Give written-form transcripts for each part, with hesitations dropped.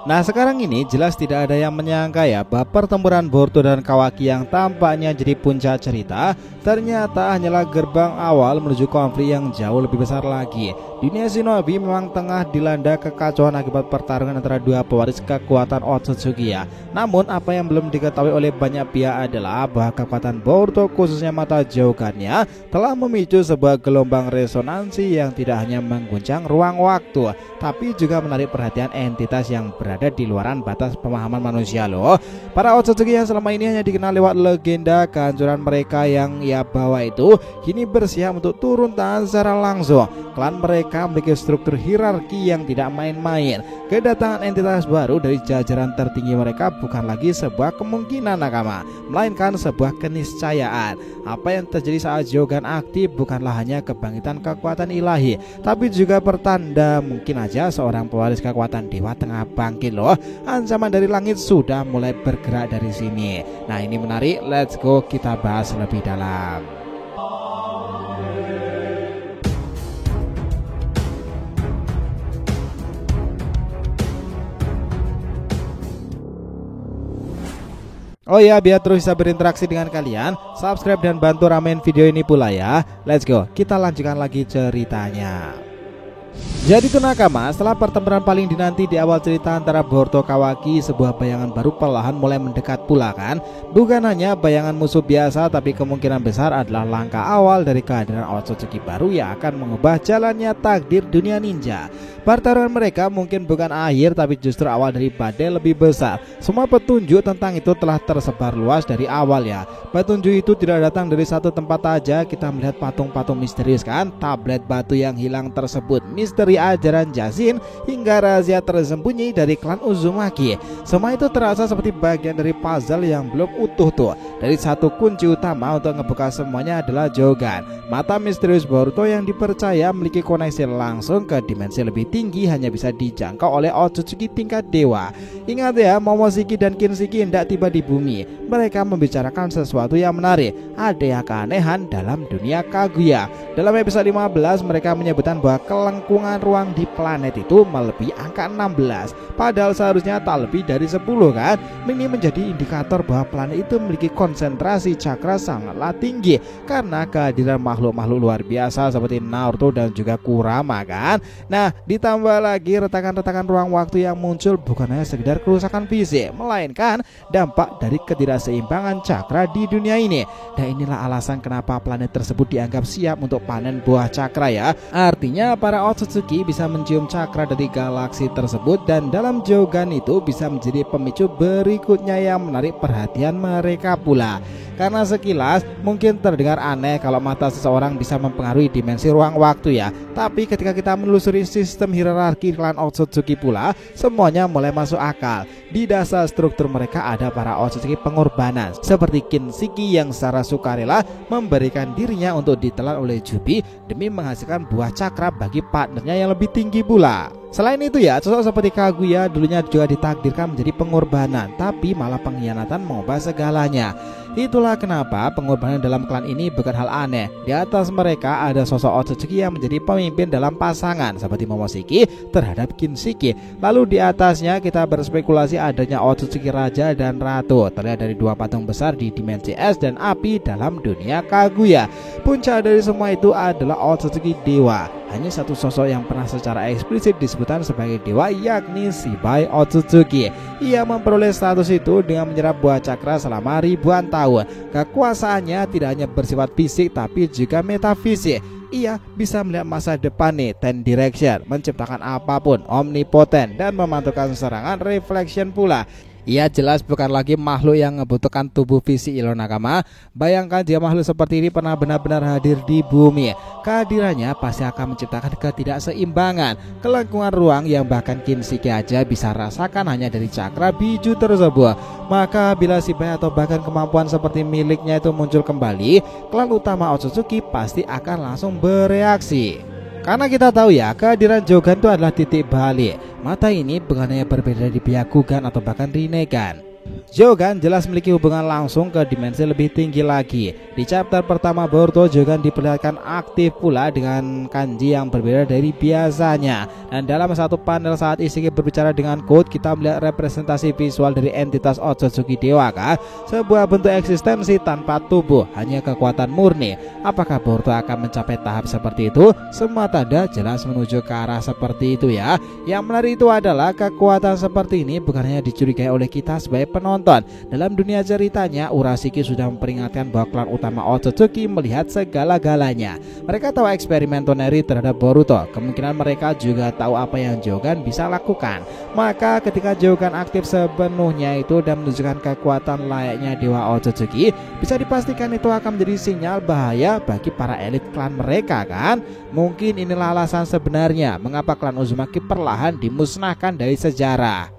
Nah sekarang ini jelas tidak ada yang menyangka ya bahwa pertempuran Boruto dan Kawaki yang tampaknya jadi puncak cerita ternyata hanyalah gerbang awal menuju konflik yang jauh lebih besar lagi. Dunia shinobi memang tengah dilanda kekacauan akibat pertarungan antara dua pewaris kekuatan Otsutsuki ya. Namun apa yang belum diketahui oleh banyak pihak adalah bahwa kekuatan Boruto khususnya mata Jogannya telah memicu sebuah gelombang resonansi yang tidak hanya mengguncang ruang waktu tapi juga menarik perhatian entitas yang berada di luaran batas pemahaman manusia loh. Para Otsutsuki yang selama ini hanya dikenal lewat legenda kehancuran mereka yang ia bawa itu kini bersiap untuk turun tangan secara langsung. Klan mereka memiliki struktur hierarki yang tidak main-main. Kedatangan entitas baru dari jajaran tertinggi mereka bukan lagi sebuah kemungkinan nakama, melainkan sebuah keniscayaan. Apa yang terjadi saat Jogan aktif bukanlah hanya kebangkitan kekuatan ilahi, tapi juga pertanda mungkin aja seorang pewaris kekuatan dewa tengah bangkit loh. Ancaman dari langit sudah mulai bergerak dari sini. Nah ini menarik, let's go kita bahas lebih dalam. Oh ya, biar terus bisa berinteraksi dengan kalian, subscribe dan bantu ramein video ini pula ya. Let's go, kita lanjutkan lagi ceritanya. Jadi tuh nakama, setelah pertempuran paling dinanti di awal cerita antara Boruto Kawaki, sebuah bayangan baru perlahan mulai mendekat pula kan. Bukan hanya bayangan musuh biasa, tapi kemungkinan besar adalah langkah awal dari kehadiran Otsutsuki baru yang akan mengubah jalannya takdir dunia ninja. Pertarungan mereka mungkin bukan akhir, tapi justru awal dari badai lebih besar. Semua petunjuk tentang itu telah tersebar luas dari awal ya. Petunjuk itu tidak datang dari satu tempat aja. Kita melihat patung-patung misterius kan, tablet batu yang hilang tersebut, misteri ajaran Jazin, hingga rahasia tersembunyi dari klan Uzumaki. Semua itu terasa seperti bagian dari puzzle yang belum utuh tuh. Dari satu kunci utama untuk ngebuka semuanya adalah Jogan, mata misterius Boruto yang dipercaya memiliki koneksi langsung ke dimensi lebih tinggi, hanya bisa dijangkau oleh Otsutsuki tingkat dewa. Ingat ya, Momoshiki dan Kinshiki hendak tiba di bumi. Mereka membicarakan sesuatu yang menarik. Ada yang keanehan dalam dunia Kaguya. Dalam episode 15 mereka menyebutkan bahwa kelengkungan ruang di planet itu melebihi angka 16, padahal seharusnya tak lebih dari 10 kan. Ini menjadi indikator bahwa planet itu memiliki konsentrasi cakra sangatlah tinggi karena kehadiran makhluk-makhluk luar biasa seperti Naruto dan juga Kurama kan. Nah ditambah lagi retakan-retakan ruang waktu yang muncul bukan hanya sekedar kerusakan fisik, melainkan dampak dari ketidakseimbangan cakra di dunia ini. Dan inilah alasan kenapa planet tersebut dianggap siap untuk panen buah cakra ya. Artinya para Otsutsuki bisa mencium cakra dari galaksi tersebut, dan dalam Jogan itu bisa menjadi pemicu berikutnya yang menarik perhatian mereka pula. Karena sekilas mungkin terdengar aneh kalau mata seseorang bisa mempengaruhi dimensi ruang waktu ya, tapi ketika kita menelusuri sistem hierarki klan Otsutsuki pula, semuanya mulai masuk akal. Di dasar struktur mereka ada para Otsutsuki pengorbanan seperti Kinshiki yang secara sukarela memberikan dirinya untuk ditelan oleh Jubi demi menghasilkan buah cakra bagi partnernya yang lebih tinggi pula. Selain itu ya, sosok seperti Kaguya dulunya juga ditakdirkan menjadi pengorbanan, tapi malah pengkhianatan mengubah segalanya. Itulah kenapa pengorbanan dalam klan ini bukan hal aneh. Di atas mereka ada sosok Otsutsuki yang menjadi pemimpin dalam pasangan seperti Momoshiki terhadap Kinshiki. Lalu di atasnya kita berspekulasi adanya Otsutsuki Raja dan Ratu, terlihat dari dua patung besar di dimensi es dan api dalam dunia Kaguya. Puncak dari semua itu adalah Otsutsuki Dewa. Hanya satu sosok yang pernah secara eksplisit disebutkan sebagai dewa, yakni Shibai Otsutsuki. Ia memperoleh status itu dengan menyerap buah cakra selama ribuan tahun. Kekuasaannya tidak hanya bersifat fisik tapi juga metafisik. Ia bisa melihat masa depan nih, ten direction, menciptakan apapun, omnipoten, dan memantulkan serangan reflection pula. Ia jelas bukan lagi makhluk yang membutuhkan tubuh fisik ilo nakama. Bayangkan jika makhluk seperti ini pernah benar-benar hadir di bumi, kehadirannya pasti akan menciptakan ketidakseimbangan, kelengkungan ruang yang bahkan Kinshiki aja bisa rasakan hanya dari cakra biju tersebut. Maka bila Shibai atau bahkan kemampuan seperti miliknya itu muncul kembali, klan utama Otsutsuki pasti akan langsung bereaksi. Karena kita tahu ya, kehadiran Jogan itu adalah titik balik. Mata ini bukan hanya berbeda di pihak Kugan atau bahkan Rinnegan. Jogan jelas memiliki hubungan langsung ke dimensi lebih tinggi lagi. Di chapter pertama Boruto, Jogan diperlihatkan aktif pula dengan kanji yang berbeda dari biasanya. Dan dalam satu panel saat Ishiki berbicara dengan Code, kita melihat representasi visual dari entitas Otsutsuki Dewa kan? Sebuah bentuk eksistensi tanpa tubuh, hanya kekuatan murni. Apakah Boruto akan mencapai tahap seperti itu? Semua tanda jelas menuju ke arah seperti itu ya. Yang menarik itu adalah kekuatan seperti ini bukan hanya dicurigai oleh kita sebagai penonton. Dalam dunia ceritanya, Urashiki sudah memperingatkan bahwa klan utama Otsutsuki melihat segala-galanya. Mereka tahu eksperimen Toneri terhadap Boruto. Kemungkinan mereka juga tahu apa yang Jogan bisa lakukan. Maka ketika Jogan aktif sepenuhnya itu dan menunjukkan kekuatan layaknya Dewa Otsutsuki, bisa dipastikan itu akan menjadi sinyal bahaya bagi para elit klan mereka kan? Mungkin inilah alasan sebenarnya mengapa klan Uzumaki perlahan dimusnahkan dari sejarah.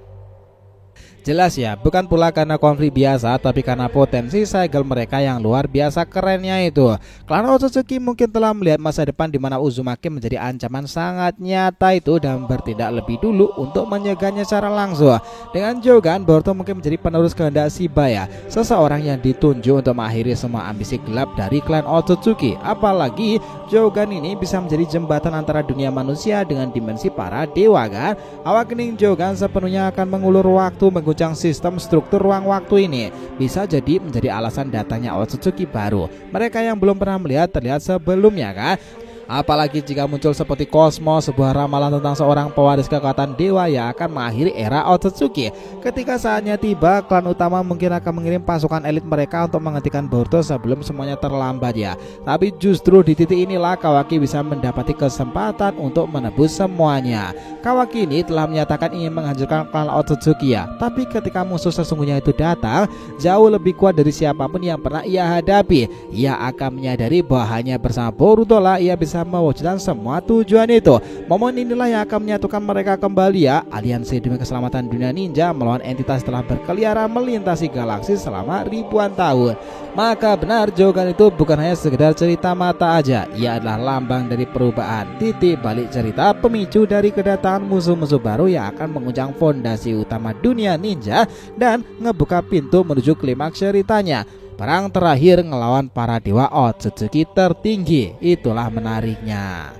Jelas ya, bukan pula karena konflik biasa, tapi karena potensi segel mereka yang luar biasa kerennya itu. Klan Otsutsuki mungkin telah melihat masa depan di mana Uzumaki menjadi ancaman sangat nyata itu dan bertindak lebih dulu untuk menyegahnya secara langsung. Dengan Jogan, Boruto mungkin menjadi penerus kehendak Shibaya, seseorang yang ditunjuk untuk mengakhiri semua ambisi gelap dari klan Otsutsuki. Apalagi Jogan ini bisa menjadi jembatan antara dunia manusia dengan dimensi para dewa kan. Awakening Jogan sepenuhnya akan mengulur waktu, mengguncang sistem struktur ruang waktu ini. Bisa jadi menjadi alasan datangnya Otsutsuki baru. Mereka yang belum pernah melihat terlihat sebelumnya kan. Apalagi jika muncul seperti Cosmo, sebuah ramalan tentang seorang pewaris kekuatan dewa yang akan mengakhiri era Otsutsuki. Ketika saatnya tiba, klan utama mungkin akan mengirim pasukan elit mereka untuk menghentikan Boruto sebelum semuanya terlambat ya. Tapi justru di titik inilah Kawaki bisa mendapati kesempatan untuk menebus semuanya. Kawaki ini telah menyatakan ingin menghancurkan klan Otsutsuki ya. Tapi ketika musuh sesungguhnya itu datang, jauh lebih kuat dari siapapun yang pernah ia hadapi. Ia akan menyadari bahwa hanya bersama Boruto lah ia bisa mewujudkan semua tujuan itu. Momen inilah yang akan menyatukan mereka kembali ya. Aliansi demi keselamatan dunia ninja melawan entitas telah berkeliaran melintasi galaksi selama ribuan tahun. Maka benar, Jogan itu bukan hanya sekedar cerita mata aja. Ia adalah lambang dari perubahan, titik balik cerita, pemicu dari kedatangan musuh-musuh baru yang akan menguncang fondasi utama dunia ninja dan ngebuka pintu menuju klimaks ceritanya. Perang terakhir ngelawan para dewa Otsutsuki tertinggi. Itulah menariknya.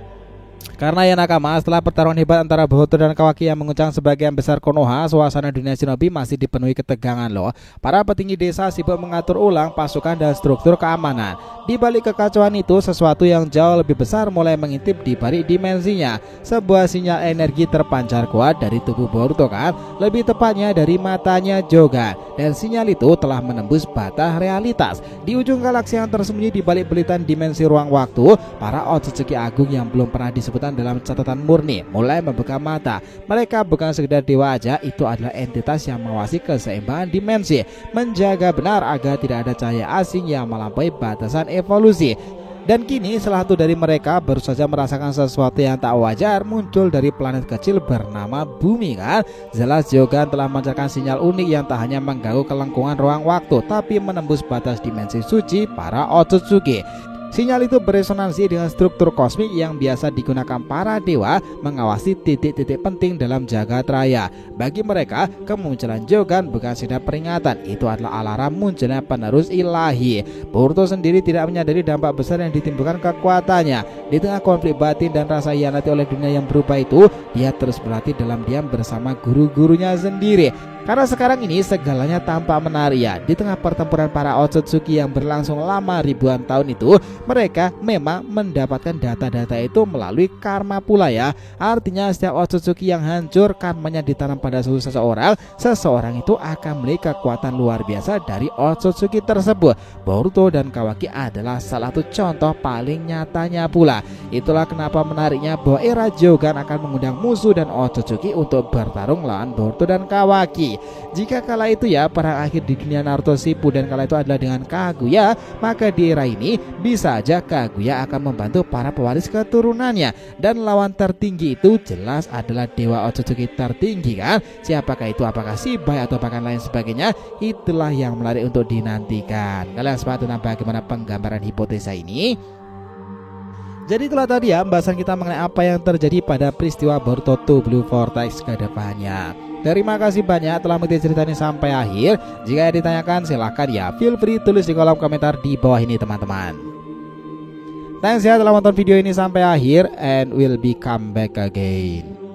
Karena ya nakama, setelah pertarungan hebat antara Boruto dan Kawaki yang menguncang sebagian besar Konoha, suasana dunia shinobi masih dipenuhi ketegangan loh. Para petinggi desa sibuk mengatur ulang pasukan dan struktur keamanan. Di balik kekacauan itu, sesuatu yang jauh lebih besar mulai mengintip di balik dimensinya. Sebuah sinyal energi terpancar kuat dari tubuh Boruto kan, lebih tepatnya dari matanya Jogan. Dan sinyal itu telah menembus batas realitas. Di ujung galaksi yang tersembunyi di balik belitan dimensi ruang waktu, para Otsutsuki Agung yang belum pernah disebutkan dalam catatan murni mulai membuka mata. Mereka bukan sekedar dewa aja, itu adalah entitas yang mengawasi keseimbangan dimensi, menjaga benar agar tidak ada cahaya asing yang melampaui batasan evolusi. Dan kini salah satu dari mereka baru saja merasakan sesuatu yang tak wajar muncul dari planet kecil bernama Bumi kan. Jelas Jogan telah memancarkan sinyal unik yang tak hanya mengganggu kelengkungan ruang waktu, tapi menembus batas dimensi suci para Otsutsuki. Sinyal itu beresonansi dengan struktur kosmik yang biasa digunakan para dewa mengawasi titik-titik penting dalam jagat raya. Bagi mereka, kemunculan Jogan bukan sekedar peringatan, itu adalah alarm munculnya penerus ilahi. Boruto sendiri tidak menyadari dampak besar yang ditimbulkan kekuatannya. Di tengah konflik batin dan rasa hianati oleh dunia yang berubah itu, dia terus berlatih dalam diam bersama guru-gurunya sendiri. Karena sekarang ini segalanya tampak menarik ya. Di tengah pertempuran para Otsutsuki yang berlangsung lama ribuan tahun itu, mereka memang mendapatkan data-data itu melalui karma pula ya. Artinya setiap Otsutsuki yang hancur, karmanya ditanam pada seseorang, seseorang itu akan memiliki kekuatan luar biasa dari Otsutsuki tersebut. Boruto dan Kawaki adalah salah satu contoh paling nyatanya pula. Itulah kenapa menariknya bahwa era Jogan akan mengundang musuh dan Otsutsuki untuk bertarung lawan Boruto dan Kawaki. Jika kala itu ya perang akhir di dunia Naruto Shippuden dan kala itu adalah dengan Kaguya, maka di era ini bisa aja Kaguya akan membantu para pewaris keturunannya. Dan lawan tertinggi itu jelas adalah Dewa Otsutsuki tertinggi kan. Siapakah itu, apakah Shibaya atau bahkan lain sebagainya? Itulah yang menarik untuk dinantikan. Kalian sepakat tentang bagaimana penggambaran hipotesa ini? Jadi itulah tadi ya pembahasan kita mengenai apa yang terjadi pada peristiwa Boruto 2 Blue Vortex ke depannya. Terima kasih banyak telah mengikuti cerita ini sampai akhir. Jika ada ditanyakan silahkan ya, feel free tulis di kolom komentar di bawah ini teman-teman. Thanks ya telah menonton video ini sampai akhir, and we'll be come back again.